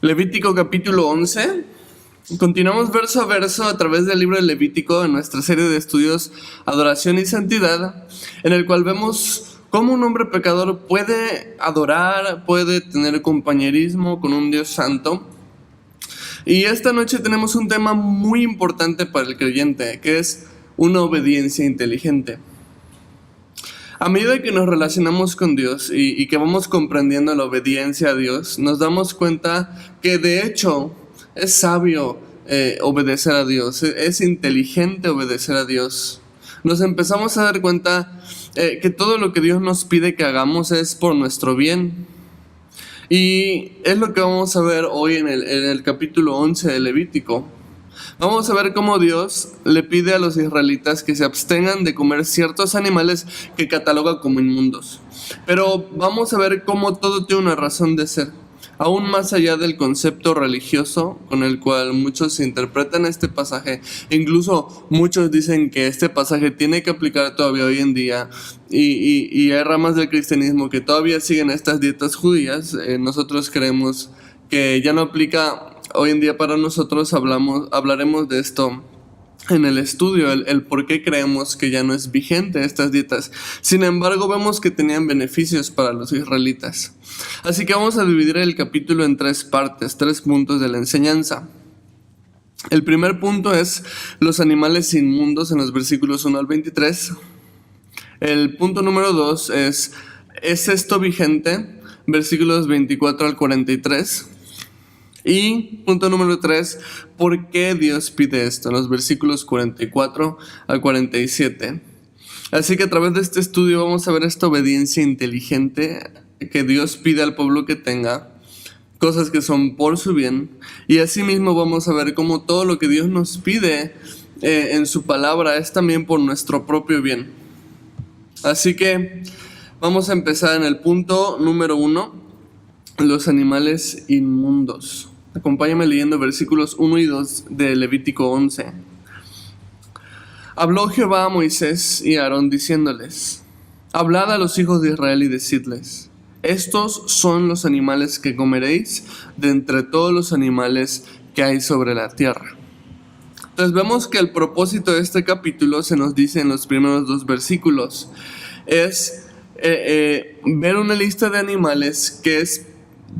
Levítico capítulo 11. Continuamos verso a verso a través del libro de Levítico en nuestra serie de estudios Adoración y Santidad, en el cual vemos cómo un hombre pecador puede adorar, puede tener compañerismo con un Dios santo. Y esta noche tenemos un tema muy importante para el creyente, que es una obediencia inteligente. A medida que nos relacionamos con Dios y que vamos comprendiendo la obediencia a Dios, nos damos cuenta que de hecho es sabio obedecer a Dios, es inteligente obedecer a Dios. Nos empezamos a dar cuenta que todo lo que Dios nos pide que hagamos es por nuestro bien. Y es lo que vamos a ver hoy en el capítulo 11 de Levítico. Vamos a ver cómo Dios le pide a los israelitas que se abstengan de comer ciertos animales que cataloga como inmundos. Pero vamos a ver cómo todo tiene una razón de ser, aún más allá del concepto religioso con el cual muchos interpretan este pasaje. Incluso muchos dicen que este pasaje tiene que aplicar todavía hoy en día, y hay ramas del cristianismo que todavía siguen estas dietas judías. Nosotros creemos que ya no aplica hoy en día para nosotros. Hablaremos de esto en el estudio, el por qué creemos que ya no es vigente estas dietas. Sin embargo, vemos que tenían beneficios para los israelitas. Así que vamos a dividir el capítulo en tres partes, 3 puntos de la enseñanza. El primer punto es los animales inmundos en los versículos 1 al 23. El punto número 2 ¿es esto vigente? Versículos 24 al 43. Y punto número 3, ¿por qué Dios pide esto? En los versículos 44 al 47. Así que a través de este estudio vamos a ver esta obediencia inteligente que Dios pide al pueblo que tenga, cosas que son por su bien, y asimismo vamos a ver cómo todo lo que Dios nos pide en su palabra es también por nuestro propio bien. Así que vamos a empezar en el punto número 1, los animales inmundos. Acompáñame leyendo versículos 1 y 2 de Levítico 11. Habló Jehová a Moisés y a Aarón diciéndoles: Hablad a los hijos de Israel y decidles: Estos son los animales que comeréis de entre todos los animales que hay sobre la tierra. Entonces vemos que el propósito de este capítulo se nos dice en los primeros 2 versículos. Es ver una lista de animales que es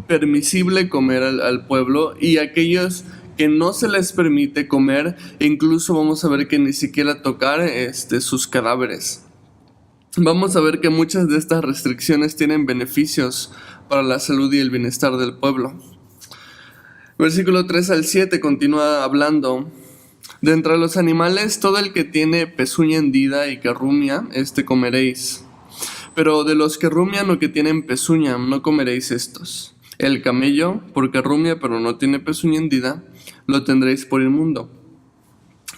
permisible comer al pueblo, y aquellos que no se les permite comer. Incluso vamos a ver que ni siquiera tocar sus cadáveres. Vamos a ver que muchas de estas restricciones tienen beneficios para la salud y el bienestar del pueblo. Versículo 3 al 7 continúa hablando: De entre los animales, todo el que tiene pezuña hendida y que rumia, comeréis. Pero de los que rumian o que tienen pezuña, no comeréis estos. El camello, porque rumia pero no tiene pezuña hendida, lo tendréis por inmundo.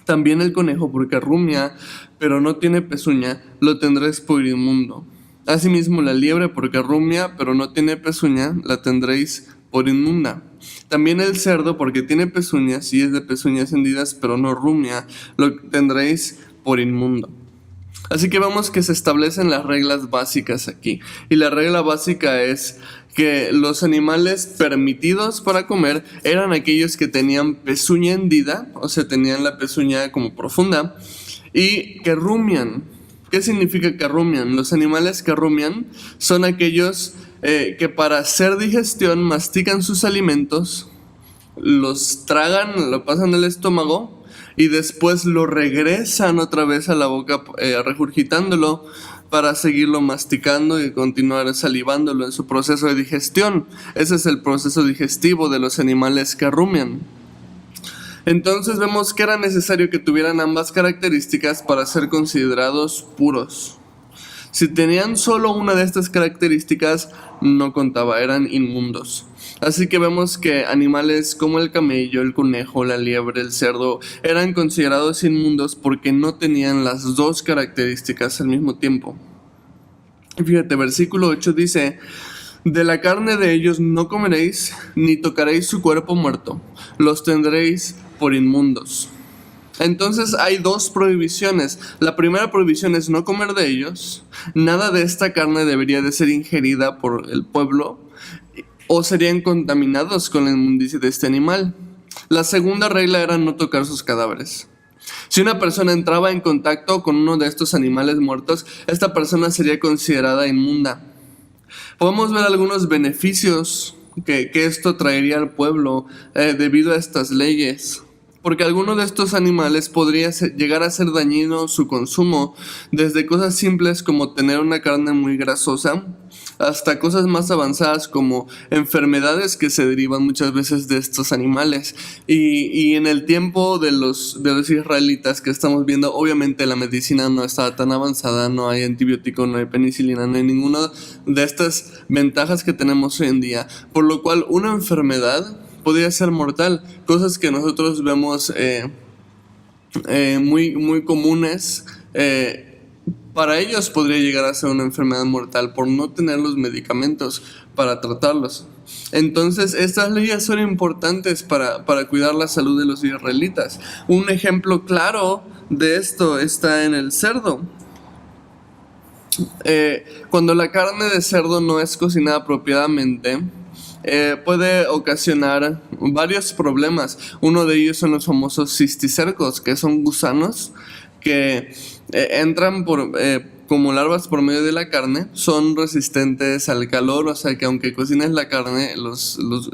También el conejo, porque rumia pero no tiene pezuña, lo tendréis por inmundo. Asimismo la liebre, porque rumia pero no tiene pezuña, la tendréis por inmunda. También el cerdo, porque tiene pezuñas y es de pezuñas hendidas pero no rumia, lo tendréis por inmundo. Así que vemos que se establecen las reglas básicas aquí. Y la regla básica es que los animales permitidos para comer eran aquellos que tenían pezuña hendida, o sea, tenían la pezuña como profunda, y que rumian. ¿Qué significa que rumian? Los animales que rumian son aquellos que para hacer digestión mastican sus alimentos, los tragan, lo pasan al estómago, y después lo regresan otra vez a la boca regurgitándolo para seguirlo masticando y continuar salivándolo en su proceso de digestión. Ese es el proceso digestivo de los animales que rumian. Entonces vemos que era necesario que tuvieran ambas características para ser considerados puros. Si tenían solo una de estas características, no contaba, eran inmundos. Así que vemos que animales como el camello, el conejo, la liebre, el cerdo eran considerados inmundos porque no tenían las 2 características al mismo tiempo. Y fíjate, versículo 8 dice: De la carne de ellos no comeréis, ni tocaréis su cuerpo muerto, los tendréis por inmundos. Entonces hay 2 prohibiciones. La primera prohibición es no comer de ellos. Nada de esta carne debería de ser ingerida por el pueblo. o serían contaminados con la inmundicia de este animal. La segunda regla era no tocar sus cadáveres. Si una persona entraba en contacto con uno de estos animales muertos, esta persona sería considerada inmunda. Podemos ver algunos beneficios que esto traería al pueblo debido a estas leyes. Porque alguno de estos animales podría llegar a ser dañino su consumo, desde cosas simples como tener una carne muy grasosa, hasta cosas más avanzadas como enfermedades que se derivan muchas veces de estos animales. Y en el tiempo de los israelitas que estamos viendo, obviamente la medicina no estaba tan avanzada, no hay antibiótico, no hay penicilina, no hay ninguna de estas ventajas que tenemos hoy en día, por lo cual una enfermedad podría ser mortal, cosas que nosotros vemos muy comunes. Para ellos podría llegar a ser una enfermedad mortal por no tener los medicamentos para tratarlos. Entonces estas leyes son importantes para cuidar la salud de los israelitas. Un ejemplo claro de esto está en el cerdo. Cuando la carne de cerdo no es cocinada apropiadamente, puede ocasionar varios problemas. Uno de ellos son los famosos cisticercos, que son gusanos que entran como larvas por medio de la carne, son resistentes al calor, o sea que aunque cocines la carne,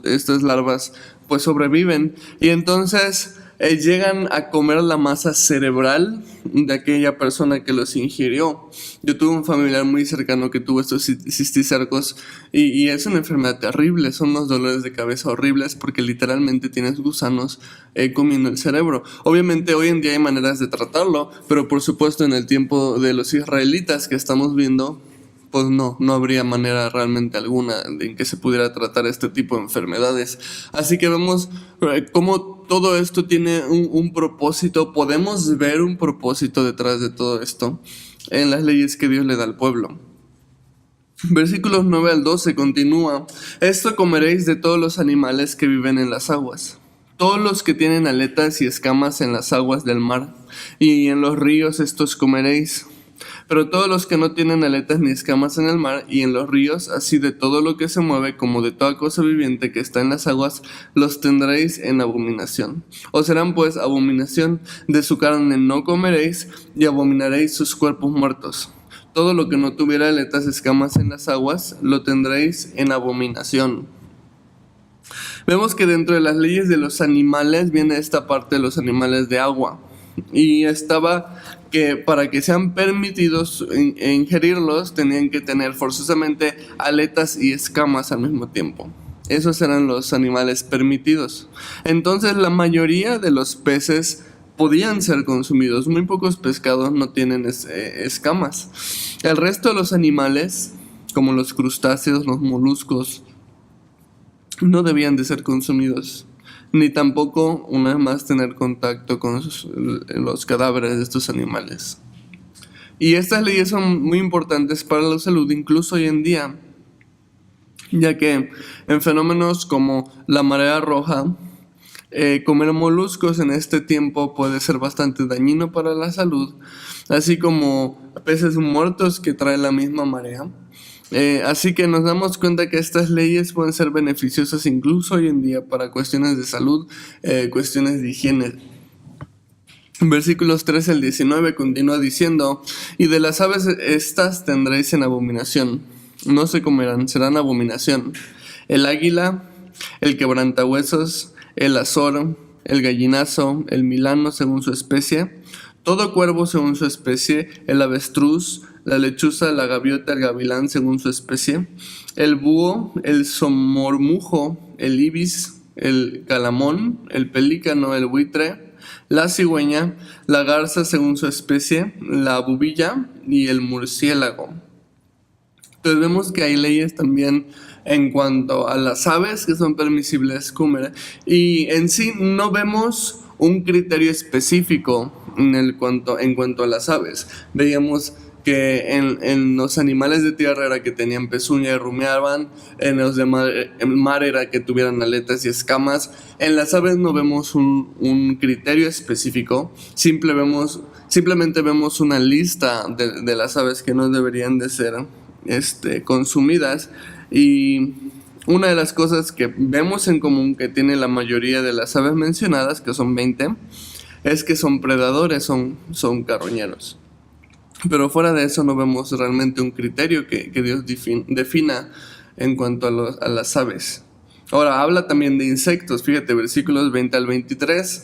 estas larvas pues sobreviven y entonces llegan a comer la masa cerebral de aquella persona que los ingirió. Yo tuve un familiar muy cercano que tuvo estos cisticercos y es una enfermedad terrible, son unos dolores de cabeza horribles porque literalmente tienes gusanos comiendo el cerebro. Obviamente hoy en día hay maneras de tratarlo, pero por supuesto en el tiempo de los israelitas que estamos viendo, pues no habría manera realmente alguna en que se pudiera tratar este tipo de enfermedades. Así que vemos cómo todo esto tiene un propósito, podemos ver un propósito detrás de todo esto en las leyes que Dios le da al pueblo. Versículos 9 al 12 continúa: esto comeréis de todos los animales que viven en las aguas, todos los que tienen aletas y escamas en las aguas del mar, y en los ríos estos comeréis. Pero todos los que no tienen aletas ni escamas en el mar y en los ríos, así de todo lo que se mueve como de toda cosa viviente que está en las aguas, los tendréis en abominación. Os serán pues abominación, de su carne no comeréis y abominaréis sus cuerpos muertos. Todo lo que no tuviera aletas, escamas en las aguas, lo tendréis en abominación. Vemos que dentro de las leyes de los animales viene esta parte de los animales de agua. Y estaba que para que sean permitidos ingerirlos tenían que tener forzosamente aletas y escamas al mismo tiempo. Esos eran los animales permitidos. Entonces la mayoría de los peces podían ser consumidos. Muy pocos pescados no tienen escamas. El resto de los animales, como los crustáceos, los moluscos, no debían de ser consumidos, ni tampoco una vez más tener contacto con los cadáveres de estos animales. Y estas leyes son muy importantes para la salud incluso hoy en día, ya que en fenómenos como la marea roja, comer moluscos en este tiempo puede ser bastante dañino para la salud, así como peces muertos que trae la misma marea. Así que nos damos cuenta que estas leyes pueden ser beneficiosas incluso hoy en día para cuestiones de salud, cuestiones de higiene. Versículos 13 al 19 continúa diciendo: y de las aves estas tendréis en abominación, no se comerán, serán abominación: el águila, el quebrantahuesos, el azor, el gallinazo, el milano según su especie, todo cuervo según su especie, el avestruz, la lechuza, la gaviota, el gavilán según su especie, el búho, el somormujo, el ibis, el calamón, el pelícano, el buitre, la cigüeña, la garza según su especie, la bubilla y el murciélago. Entonces vemos que hay leyes también en cuanto a las aves que son permisibles comer, y en sí no vemos un criterio específico en cuanto a las aves. Veíamos que en los animales de tierra era que tenían pezuña y rumiaban, en los de mar era que tuvieran aletas y escamas. En las aves no vemos un criterio específico, simplemente vemos una lista de las aves que no deberían de ser consumidas, y una de las cosas que vemos en común que tiene la mayoría de las aves mencionadas, que son 20, es que son predadores, son carroñeros. Pero fuera de eso no vemos realmente un criterio que Dios defina en cuanto a las aves. Ahora, habla también de insectos. Fíjate, versículos 20 al 23.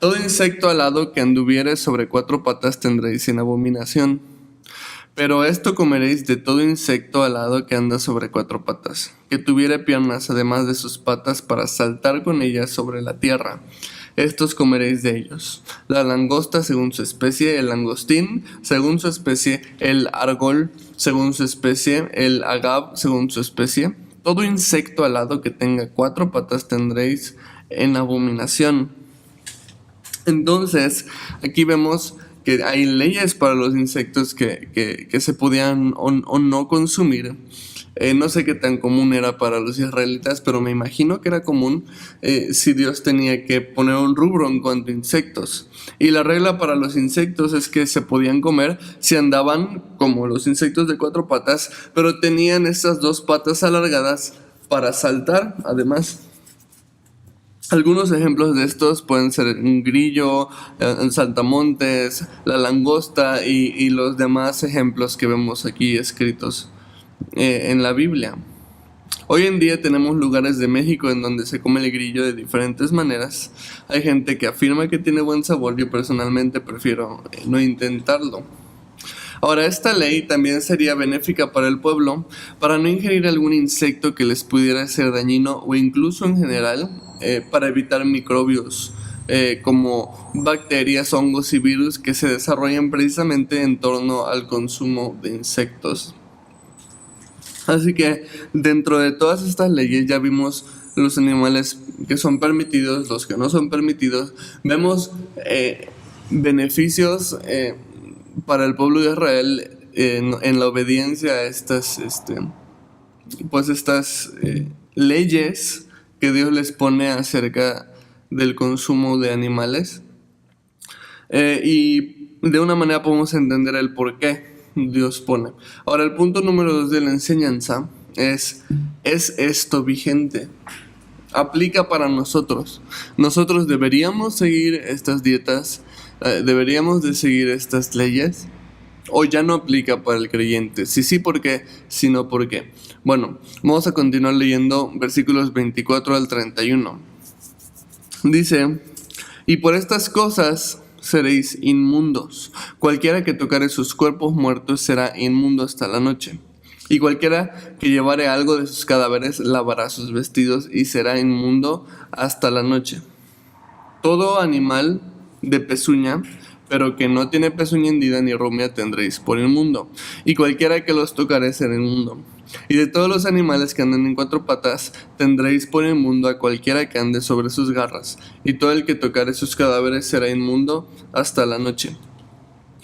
Todo insecto alado que anduviere sobre 4 patas tendréis en abominación. Pero esto comeréis de todo insecto alado que anda sobre 4 patas, que tuviere piernas además de sus patas para saltar con ellas sobre la tierra. Estos comeréis de ellos: la langosta según su especie, el langostín según su especie, el argol según su especie, el agab según su especie. Todo insecto alado que tenga 4 patas tendréis en abominación. Entonces, aquí vemos que hay leyes para los insectos que se podían o no consumir. No sé qué tan común era para los israelitas, pero me imagino que era común si Dios tenía que poner un rubro en cuanto a insectos. Y la regla para los insectos es que se podían comer si andaban como los insectos de 4 patas, pero tenían esas 2 patas alargadas para saltar, además. Algunos ejemplos de estos pueden ser un grillo, el saltamontes, la langosta y los demás ejemplos que vemos aquí escritos en la Biblia. Hoy en día tenemos lugares de México en donde se come el grillo de diferentes maneras. Hay gente que afirma que tiene buen sabor, yo personalmente prefiero no intentarlo. Ahora, esta ley también sería benéfica para el pueblo, para no ingerir algún insecto que les pudiera ser dañino o incluso en general para evitar microbios como bacterias, hongos y virus que se desarrollan precisamente en torno al consumo de insectos. Así que dentro de todas estas leyes ya vimos los animales que son permitidos, los que no son permitidos. Vemos beneficios para el pueblo de Israel en la obediencia a estas leyes que Dios les pone acerca del consumo de animales. Y de una manera podemos entender el por qué Dios pone. Ahora, el punto número 2 de la enseñanza ¿es esto vigente? Aplica para nosotros. Nosotros deberíamos seguir estas dietas, deberíamos de seguir estas leyes, o ya no aplica para el creyente. Si sí, ¿por qué? Si no, ¿por qué? Bueno, vamos a continuar leyendo versículos 24 al 31. Dice: y por estas cosas seréis inmundos. Cualquiera que tocare sus cuerpos muertos será inmundo hasta la noche. Y cualquiera que llevare algo de sus cadáveres lavará sus vestidos y será inmundo hasta la noche. Todo animal de pezuña, pero que no tiene pezuña hendida ni rumia, tendréis por inmundo. Y cualquiera que los tocare será inmundo. Y de todos los animales que andan en 4 patas, tendréis por inmundo a cualquiera que ande sobre sus garras. Y todo el que tocare sus cadáveres será inmundo hasta la noche.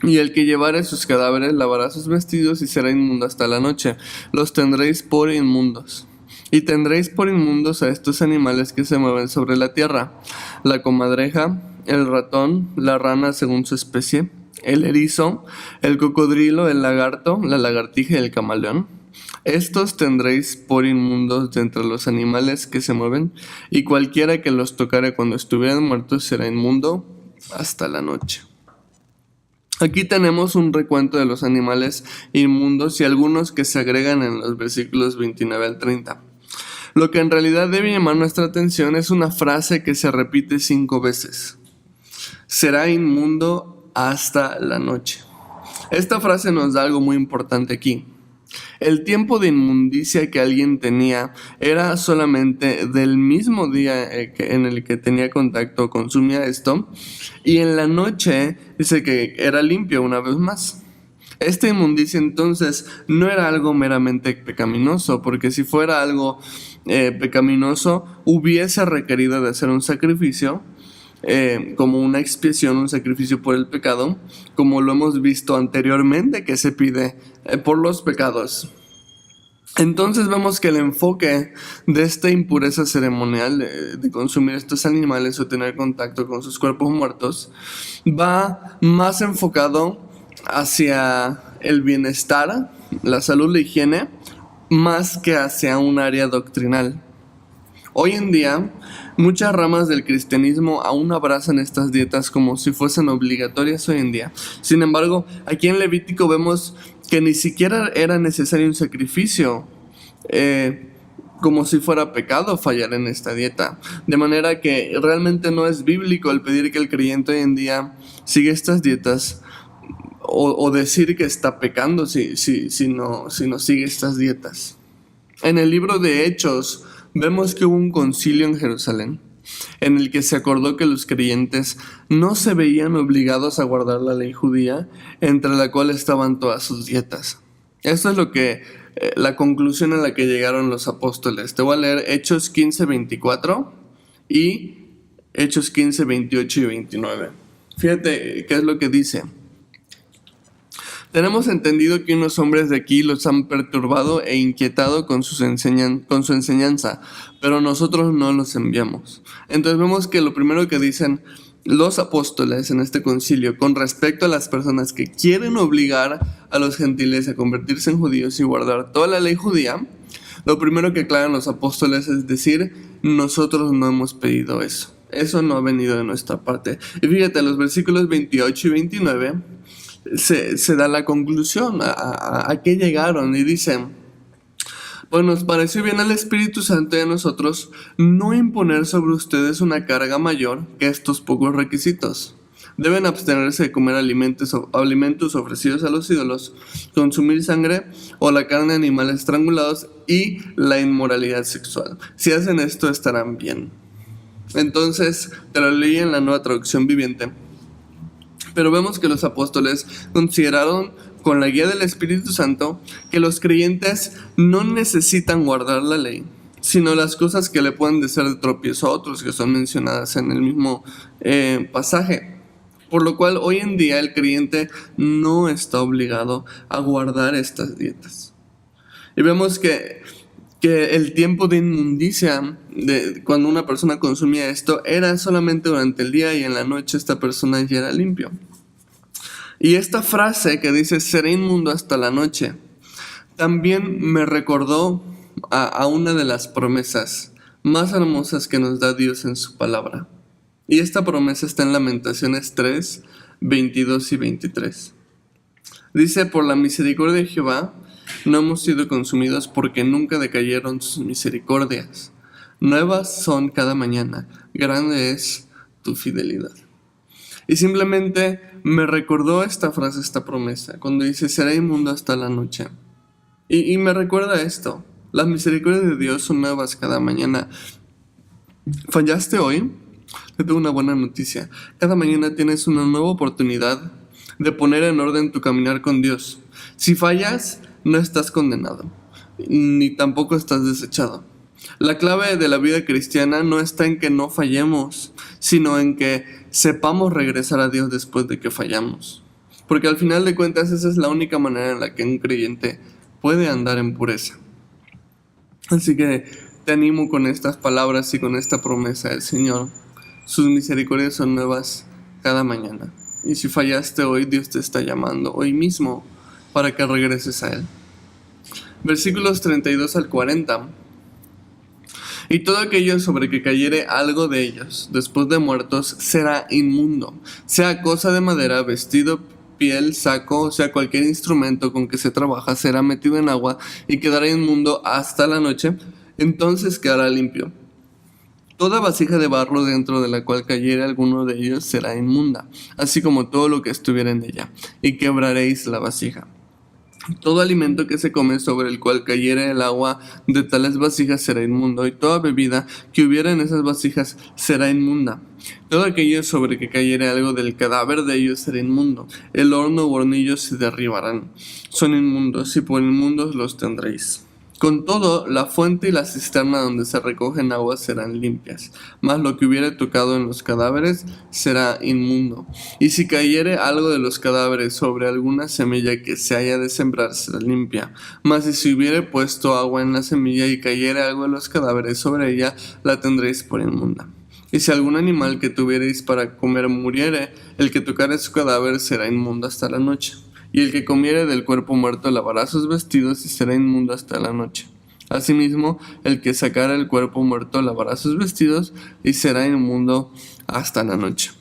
Y el que llevare sus cadáveres lavará sus vestidos y será inmundo hasta la noche. Los tendréis por inmundos. Y tendréis por inmundos a estos animales que se mueven sobre la tierra: la comadreja, el ratón, la rana según su especie, el erizo, el cocodrilo, el lagarto, la lagartija y el camaleón. Estos tendréis por inmundos de entre los animales que se mueven, y cualquiera que los tocare cuando estuvieran muertos será inmundo hasta la noche. Aquí tenemos un recuento de los animales inmundos y algunos que se agregan en los versículos 29 al 30. Lo que en realidad debe llamar nuestra atención es una frase que se repite 5 veces: será inmundo hasta la noche. Esta frase nos da algo muy importante aquí. El tiempo de inmundicia que alguien tenía era solamente del mismo día en el que tenía contacto o consumía esto, y en la noche dice que era limpio una vez más. Esta inmundicia entonces no era algo meramente pecaminoso, porque si fuera algo pecaminoso hubiese requerido de hacer un sacrificio, como una expiación, un sacrificio por el pecado, como lo hemos visto anteriormente que se pide por los pecados. Entonces vemos que el enfoque de esta impureza ceremonial de consumir estos animales o tener contacto con sus cuerpos muertos va más enfocado hacia el bienestar, la salud, la higiene, más que hacia un área doctrinal. Hoy en día, muchas ramas del cristianismo aún abrazan estas dietas como si fuesen obligatorias hoy en día. Sin embargo, aquí en Levítico vemos que ni siquiera era necesario un sacrificio, como si fuera pecado fallar en esta dieta. De manera que realmente no es bíblico el pedir que el creyente hoy en día siga estas dietas o decir que está pecando si no sigue estas dietas. En el libro de Hechos vemos que hubo un concilio en Jerusalén en el que se acordó que los creyentes no se veían obligados a guardar la ley judía, entre la cual estaban todas sus dietas. Esto es lo que la conclusión a la que llegaron los apóstoles. Te voy a leer Hechos 15:24 y Hechos 15:28 y 29. Fíjate qué es lo que dice. Tenemos entendido que unos hombres de aquí los han perturbado e inquietado con su enseñanza, pero nosotros no los enviamos. Entonces vemos que lo primero que dicen los apóstoles en este concilio con respecto a las personas que quieren obligar a los gentiles a convertirse en judíos y guardar toda la ley judía, lo primero que aclaran los apóstoles es decir, nosotros no hemos pedido eso. Eso no ha venido de nuestra parte. Y fíjate, los versículos 28 y 29 se da la conclusión a qué llegaron y dicen: pues nos pareció bien al Espíritu Santo y a nosotros no imponer sobre ustedes una carga mayor que estos pocos requisitos. Deben abstenerse de comer alimentos ofrecidos a los ídolos, consumir sangre o la carne de animales estrangulados y la inmoralidad sexual. Si hacen esto estarán bien. Entonces, te lo leí en la Nueva Traducción Viviente. Pero vemos que los apóstoles consideraron con la guía del Espíritu Santo que los creyentes no necesitan guardar la ley, sino las cosas que le pueden ser de tropiezo a otros, que son mencionadas en el mismo pasaje. Por lo cual hoy en día el creyente no está obligado a guardar estas dietas. Y vemos que el tiempo de inmundicia, cuando una persona consumía esto, era solamente durante el día y en la noche esta persona ya era limpio. Y esta frase que dice seré inmundo hasta la noche, también me recordó a una de las promesas más hermosas que nos da Dios en su palabra. Y esta promesa está en Lamentaciones 3, 22 y 23. Dice: por la misericordia de Jehová no hemos sido consumidos, porque nunca decayeron sus misericordias. Nuevas son cada mañana, grande es tu fidelidad. Y simplemente me recordó esta frase, esta promesa, cuando dice seré inmundo hasta la noche. Y me recuerda esto: las misericordias de Dios son nuevas cada mañana. ¿Fallaste hoy? Te tengo una buena noticia. Cada mañana tienes una nueva oportunidad de poner en orden tu caminar con Dios. Si fallas, no estás condenado, ni tampoco estás desechado. La clave de la vida cristiana no está en que no fallemos, sino en que sepamos regresar a Dios después de que fallamos. Porque al final de cuentas esa es la única manera en la que un creyente puede andar en pureza. Así que te animo con estas palabras y con esta promesa del Señor. Sus misericordias son nuevas cada mañana. Y si fallaste hoy, Dios te está llamando hoy mismo para que regreses a Él. Versículos 32 al 40. Y todo aquello sobre que cayere algo de ellos, después de muertos, será inmundo, sea cosa de madera, vestido, piel, saco, o sea cualquier instrumento con que se trabaja, será metido en agua y quedará inmundo hasta la noche, entonces quedará limpio. Toda vasija de barro dentro de la cual cayere alguno de ellos será inmunda, así como todo lo que estuviera en ella, y quebraréis la vasija. Todo alimento que se come sobre el cual cayere el agua de tales vasijas será inmundo, y toda bebida que hubiera en esas vasijas será inmunda. Todo aquello sobre que cayere algo del cadáver de ellos será inmundo. El horno u hornillos se derribarán. Son inmundos, y por inmundos los tendréis. Con todo, la fuente y la cisterna donde se recogen aguas serán limpias, mas lo que hubiere tocado en los cadáveres será inmundo. Y si cayere algo de los cadáveres sobre alguna semilla que se haya de sembrar, será limpia. Mas si se hubiere puesto agua en la semilla y cayere algo de los cadáveres sobre ella, la tendréis por inmunda. Y si algún animal que tuviereis para comer muriere, el que tocare su cadáver será inmundo hasta la noche. Y el que comiere del cuerpo muerto lavará sus vestidos y será inmundo hasta la noche. Asimismo, el que sacara el cuerpo muerto lavará sus vestidos y será inmundo hasta la noche.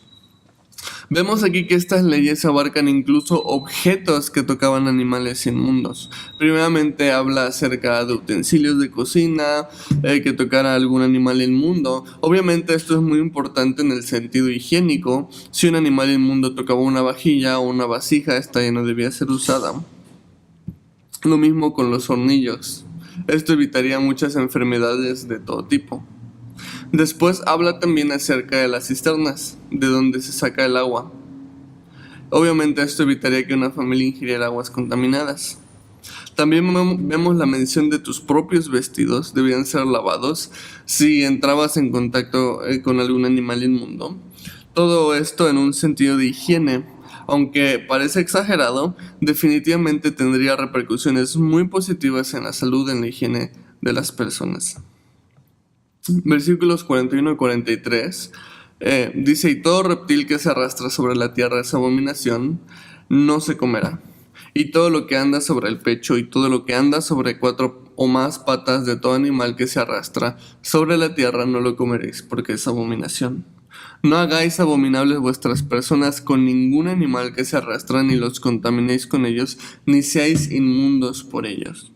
Vemos aquí que estas leyes abarcan incluso objetos que tocaban animales inmundos. Primeramente habla acerca de utensilios de cocina, que tocara algún animal inmundo. Obviamente esto es muy importante en el sentido higiénico. Si un animal inmundo tocaba una vajilla o una vasija, esta ya no debía ser usada. Lo mismo con los hornillos. Esto evitaría muchas enfermedades de todo tipo. Después habla también acerca de las cisternas, de donde se saca el agua. Obviamente esto evitaría que una familia ingiriera aguas contaminadas. También vemos la mención de tus propios vestidos, debían ser lavados si entrabas en contacto con algún animal inmundo. Todo esto en un sentido de higiene, aunque parece exagerado, definitivamente tendría repercusiones muy positivas en la salud y en la higiene de las personas. Versículos 41 y 43 dice: y todo reptil que se arrastra sobre la tierra es abominación, no se comerá. Y todo lo que anda sobre el pecho y todo lo que anda sobre 4 o más patas de todo animal que se arrastra sobre la tierra no lo comeréis, porque es abominación. No hagáis abominables vuestras personas con ningún animal que se arrastra, ni los contaminéis con ellos, ni seáis inmundos por ellos.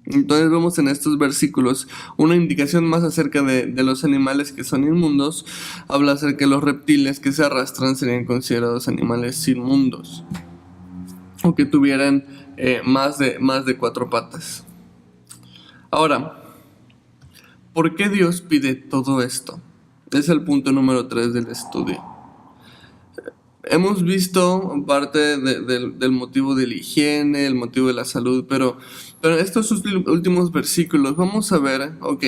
Entonces vemos en estos versículos una indicación más acerca de los animales que son inmundos. Habla acerca de los reptiles que se arrastran, serían considerados animales inmundos, o que tuvieran más de 4 patas. Ahora, ¿por qué Dios pide todo esto? Es el punto número 3 del estudio. Hemos visto parte del motivo de la higiene, el motivo de la salud, pero estos últimos versículos vamos a ver, ¿por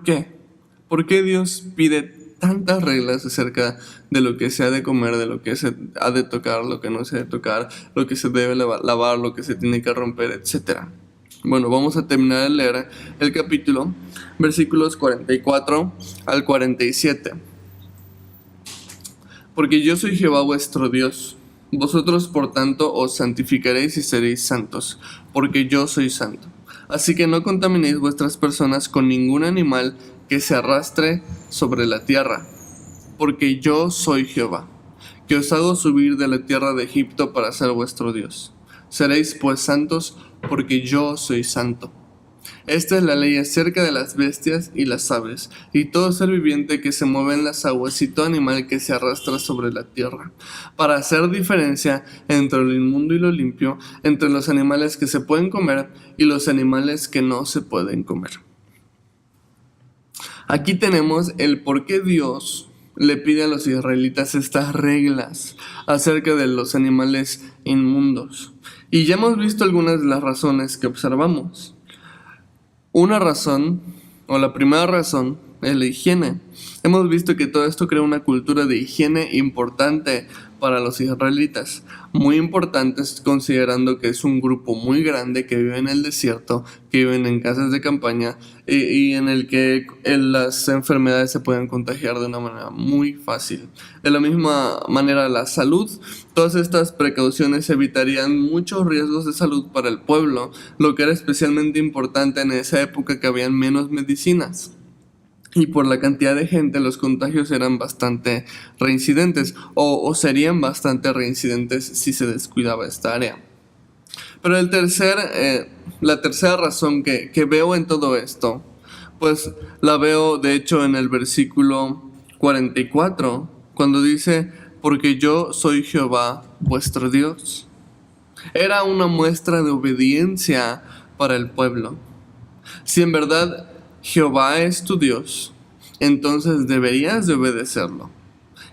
qué? ¿Por qué Dios pide tantas reglas acerca de lo que se ha de comer, de lo que se ha de tocar, lo que no se ha de tocar, lo que se debe lavar, lo que se tiene que romper, etcétera? Bueno, vamos a terminar de leer el capítulo, versículos 44 al 47. Porque yo soy Jehová vuestro Dios. Vosotros por tanto os santificaréis y seréis santos, porque yo soy santo. Así que no contaminéis vuestras personas con ningún animal que se arrastre sobre la tierra, porque yo soy Jehová, que os hago subir de la tierra de Egipto para ser vuestro Dios. Seréis pues santos, porque yo soy santo. Esta es la ley acerca de las bestias y las aves, y todo ser viviente que se mueve en las aguas, y todo animal que se arrastra sobre la tierra, para hacer diferencia entre lo inmundo y lo limpio, entre los animales que se pueden comer y los animales que no se pueden comer. Aquí tenemos el por qué Dios le pide a los israelitas estas reglas acerca de los animales inmundos. Y ya hemos visto algunas de las razones que observamos. Una razón, o la primera razón, es la higiene. Hemos visto que todo esto crea una cultura de higiene importante para los israelitas, muy importantes considerando que es un grupo muy grande que vive en el desierto, que viven en casas de campaña y en el que las enfermedades se pueden contagiar de una manera muy fácil. De la misma manera, la salud, todas estas precauciones evitarían muchos riesgos de salud para el pueblo, lo que era especialmente importante en esa época que habían menos medicinas. Y por la cantidad de gente, los contagios eran bastante reincidentes o serían bastante reincidentes si se descuidaba esta área. Pero la tercera razón que veo en todo esto, pues la veo de hecho en el versículo 44, cuando dice: porque yo soy Jehová vuestro Dios. Era una muestra de obediencia para el pueblo. Si en verdad Jehová es tu Dios, entonces deberías de obedecerlo.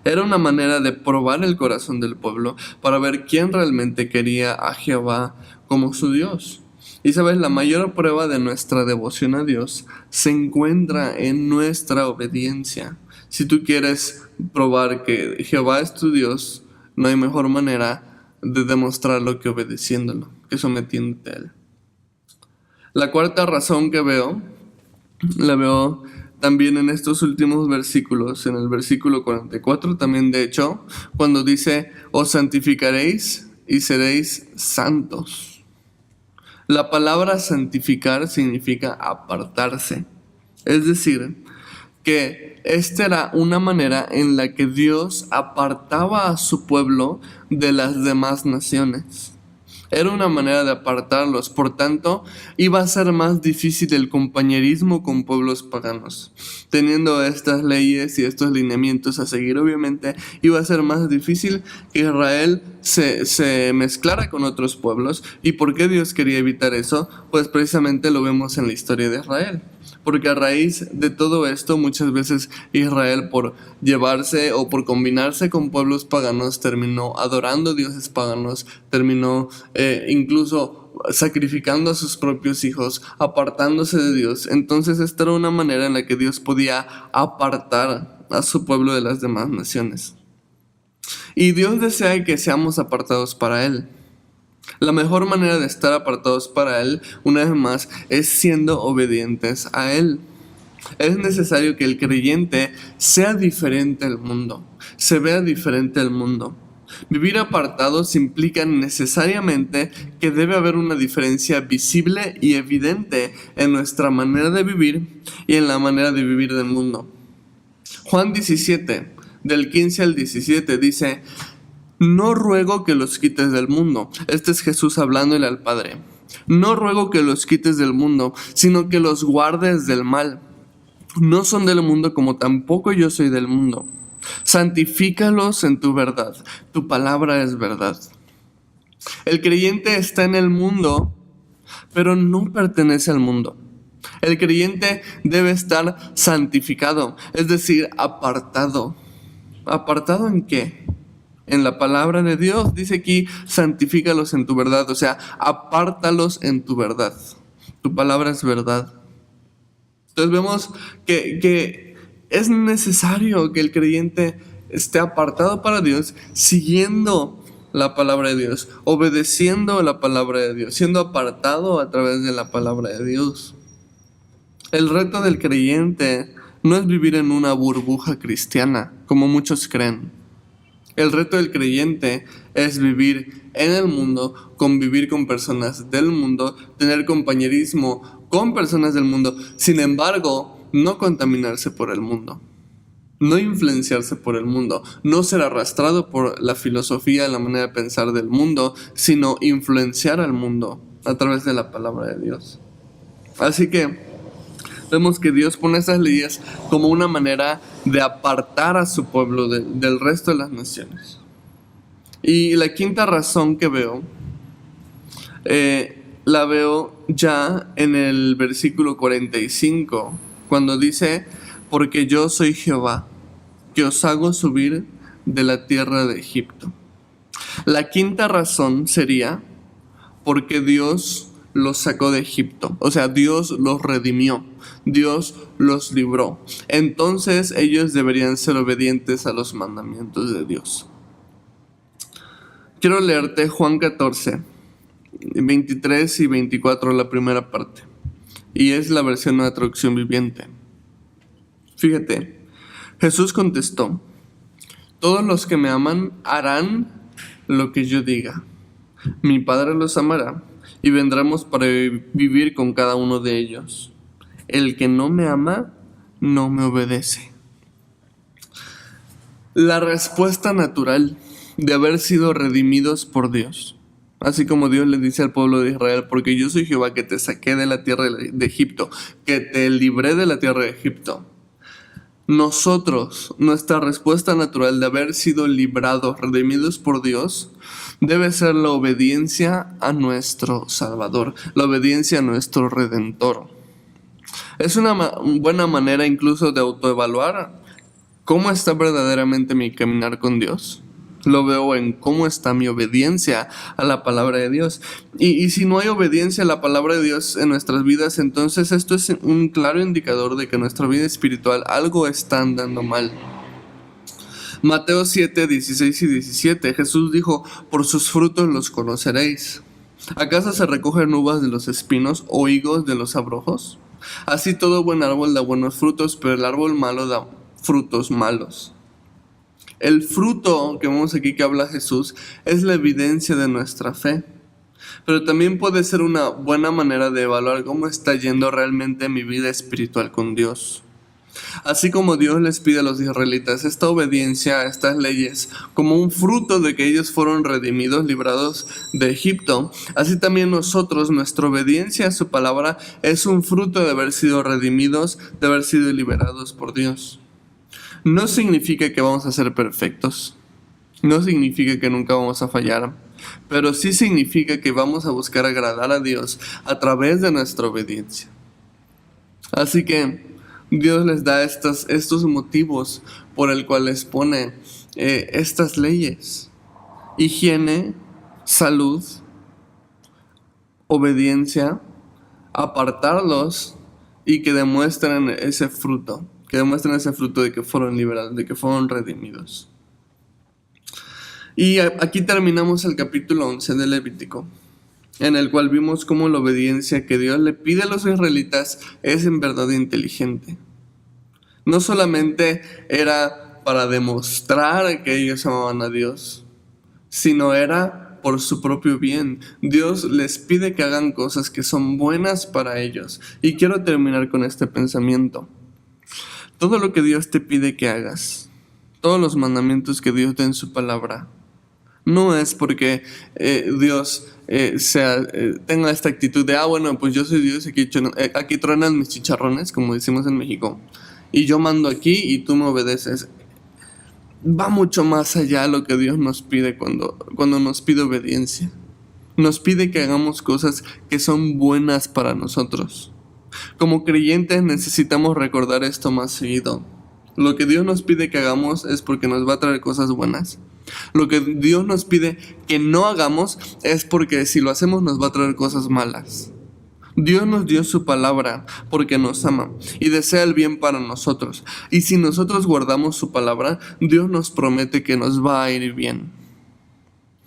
Era una manera de probar el corazón del pueblo para ver quién realmente quería a Jehová como su Dios. Y sabes, la mayor prueba de nuestra devoción a Dios se encuentra en nuestra obediencia. Si tú quieres probar que Jehová es tu Dios, no hay mejor manera de demostrarlo que obedeciéndolo, que sometiéndote a Él. La cuarta razón que la veo también en estos últimos versículos, en el versículo 44 también de hecho, cuando dice: os santificaréis y seréis santos. La palabra santificar significa apartarse. Es decir, que esta era una manera en la que Dios apartaba a su pueblo de las demás naciones. Era una manera de apartarlos, por tanto, iba a ser más difícil el compañerismo con pueblos paganos. Teniendo estas leyes y estos lineamientos a seguir, obviamente, iba a ser más difícil que Israel se mezclara con otros pueblos. ¿Y por qué Dios quería evitar eso? Pues precisamente lo vemos en la historia de Israel. Porque a raíz de todo esto, muchas veces Israel, por llevarse o por combinarse con pueblos paganos, terminó adorando dioses paganos, terminó incluso sacrificando a sus propios hijos, apartándose de Dios. Entonces esta era una manera en la que Dios podía apartar a su pueblo de las demás naciones. Y Dios desea que seamos apartados para Él. La mejor manera de estar apartados para Él, una vez más, es siendo obedientes a Él. Es necesario que el creyente sea diferente al mundo, se vea diferente al mundo. Vivir apartados implica necesariamente que debe haber una diferencia visible y evidente en nuestra manera de vivir y en la manera de vivir del mundo. Juan 17, del 15 al 17 dice: no ruego que los quites del mundo. Este es Jesús hablándole al Padre. No ruego que los quites del mundo, sino que los guardes del mal. No son del mundo como tampoco yo soy del mundo. Santifícalos en tu verdad. Tu palabra es verdad. El creyente está en el mundo, pero no pertenece al mundo. El creyente debe estar santificado, es decir, apartado. ¿Apartado en qué? En la palabra de Dios. Dice aquí: santifícalos en tu verdad, o sea, apártalos en tu verdad. Tu palabra es verdad. Entonces vemos que es necesario que el creyente esté apartado para Dios, siguiendo la palabra de Dios, obedeciendo la palabra de Dios, siendo apartado a través de la palabra de Dios. El reto del creyente no es vivir en una burbuja cristiana, como muchos creen. El reto del creyente es vivir en el mundo, convivir con personas del mundo, tener compañerismo con personas del mundo. Sin embargo, no contaminarse por el mundo, no influenciarse por el mundo, no ser arrastrado por la filosofía, la manera de pensar del mundo, sino influenciar al mundo a través de la palabra de Dios. Así que vemos que Dios pone esas leyes como una manera de apartar a su pueblo del resto de las naciones. Y la quinta razón que veo, la veo ya en el versículo 45, cuando dice: porque yo soy Jehová, que os hago subir de la tierra de Egipto. La quinta razón sería porque Dios los sacó de Egipto, o sea, Dios los redimió, Dios los libró. Entonces ellos deberían ser obedientes a los mandamientos de Dios. Quiero leerte Juan 14, 23 y 24, la primera parte, y es la versión de la traducción viviente. Fíjate, Jesús contestó: todos los que me aman harán lo que yo diga. Mi Padre los amará y vendremos para vivir con cada uno de ellos. El que no me ama, no me obedece. La respuesta natural de haber sido redimidos por Dios, así como Dios le dice al pueblo de Israel: porque yo soy Jehová, que te saqué de la tierra de Egipto, que te libré de la tierra de Egipto. Nosotros, nuestra respuesta natural de haber sido librados, redimidos por Dios, debe ser la obediencia a nuestro Salvador, la obediencia a nuestro Redentor. Es una buena manera incluso de autoevaluar cómo está verdaderamente mi caminar con Dios. Lo veo en cómo está mi obediencia a la palabra de Dios. Y si no hay obediencia a la palabra de Dios en nuestras vidas, entonces esto es un claro indicador de que en nuestra vida espiritual algo está andando mal. Mateo 7, 16 y 17, Jesús dijo: por sus frutos los conoceréis. ¿Acaso se recogen uvas de los espinos o higos de los abrojos? Así todo buen árbol da buenos frutos, pero el árbol malo da frutos malos. El fruto que vemos aquí que habla Jesús es la evidencia de nuestra fe, pero también puede ser una buena manera de evaluar cómo está yendo realmente mi vida espiritual con Dios. Así como Dios les pide a los israelitas esta obediencia a estas leyes como un fruto de que ellos fueron redimidos, librados de Egipto, así también nosotros, nuestra obediencia a su palabra es un fruto de haber sido redimidos, de haber sido liberados por Dios. No significa que vamos a ser perfectos, no significa que nunca vamos a fallar, pero sí significa que vamos a buscar agradar a Dios a través de nuestra obediencia. Así que Dios les da estos motivos por el cual les pone estas leyes: higiene, salud, obediencia, apartarlos y que demuestren ese fruto de que fueron liberados, de que fueron redimidos. Y aquí terminamos el capítulo 11 de Levítico, en el cual vimos cómo la obediencia que Dios le pide a los israelitas es en verdad inteligente. No solamente era para demostrar que ellos amaban a Dios, sino era por su propio bien. Dios les pide que hagan cosas que son buenas para ellos. Y quiero terminar con este pensamiento. Todo lo que Dios te pide que hagas, todos los mandamientos que Dios da en su palabra, no es porque Dios tenga esta actitud de, bueno, pues yo soy Dios, aquí truenan mis chicharrones, como decimos en México, y yo mando aquí y tú me obedeces. Va mucho más allá lo que Dios nos pide cuando nos pide obediencia. Nos pide que hagamos cosas que son buenas para nosotros. Como creyentes necesitamos recordar esto más seguido. Lo que Dios nos pide que hagamos es porque nos va a traer cosas buenas. Lo que Dios nos pide que no hagamos es porque si lo hacemos nos va a traer cosas malas. Dios nos dio su palabra porque nos ama y desea el bien para nosotros. Y si nosotros guardamos su palabra, Dios nos promete que nos va a ir bien.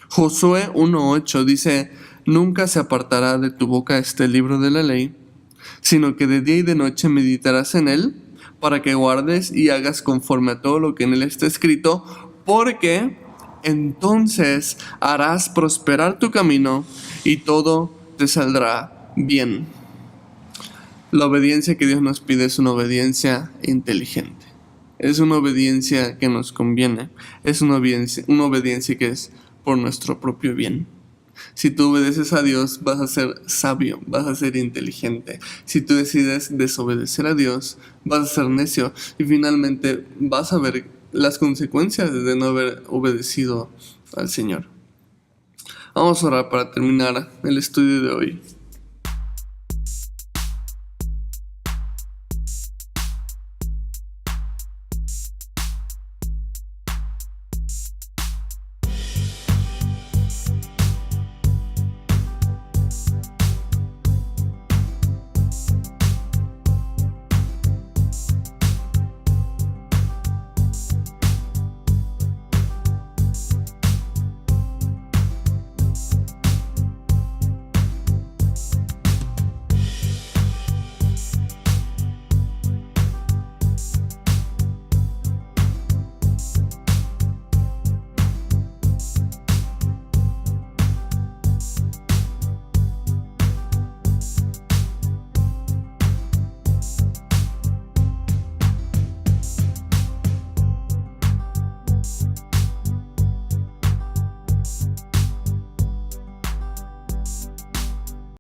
Josué 1:8 dice: nunca se apartará de tu boca este libro de la ley, sino que de día y de noche meditarás en él, para que guardes y hagas conforme a todo lo que en él está escrito, porque entonces harás prosperar tu camino y todo te saldrá bien. La obediencia que Dios nos pide es una obediencia inteligente. Es una obediencia que nos conviene. Es una obediencia que es por nuestro propio bien. Si tú obedeces a Dios, vas a ser sabio, vas a ser inteligente. Si tú decides desobedecer a Dios, vas a ser necio y finalmente vas a ver las consecuencias de no haber obedecido al Señor. Vamos a orar para terminar el estudio de hoy.